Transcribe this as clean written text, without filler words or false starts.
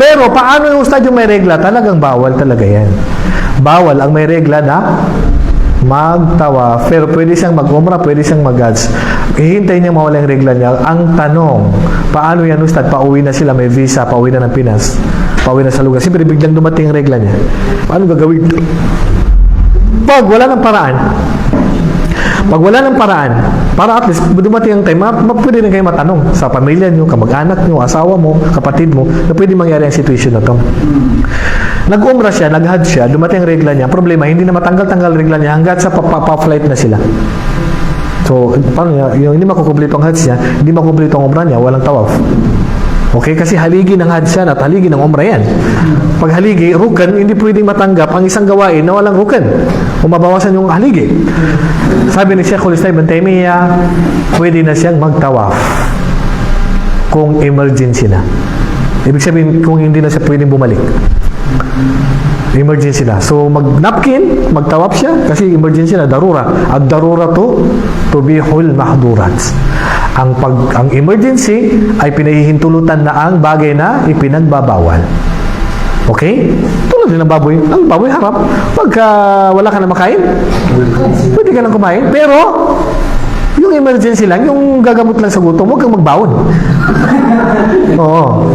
Pero paano yung ustad yung may regla? Talagang bawal talaga yan. Bawal ang may regla na magtawaf. Pero pwede siyang mag-umrah, pwede siyang mag-hajj. Hihintay niya mawala yung regla niya. Ang tanong, paano yan ustad? Pauwi na sila, may visa, pauwi na ng Pinas. Pauwi na sa lugar. Siyempre biglang dumating yung regla niya. Paano gagawin? Pag wala ng paraan, para at least dumating ang time, pwede rin kayo matanong sa pamilya nyo, kamag-anak nyo, asawa mo, kapatid mo, na pwede mangyari ang situation na to. Nag-umrah siya, nag-hajj siya, dumating ang regla niya. Problema, hindi na matanggal-tanggal regla niya hanggat sa pa-flight na sila. So, paano niya? Yung hindi makukumpleto ang hajj niya, hindi makukumpleto ang umrah niya, walang tawaf. Okay? Kasi haligi ng hajj yan at haligi ng umrah yan. Pag haligi, rukan, hindi pwedeng matanggap ang isang gawain na walang rukan. O mabawasan yung haligi. Sabi ni Sheikhul Islam Ibn Taymiyyah, pwede na siyang magtawaf kung emergency na. Ibig sabihin, kung hindi na siya pwedeng bumalik. Emergency na. So, mag-napkin, magtawaf siya, kasi emergency na, darura. Ad-darura to, tubihul mahdurat. Ang emergency ay pinahihintulutan na ang bagay na ipinagbabawal. Okay? Tulad din ng baboy. Ang baboy harap. Pagka wala ka na makain, pwede ka lang kumain. Pero, yung emergency lang, yung gagamot lang sa gutom, huwag kang magbaon. Oo.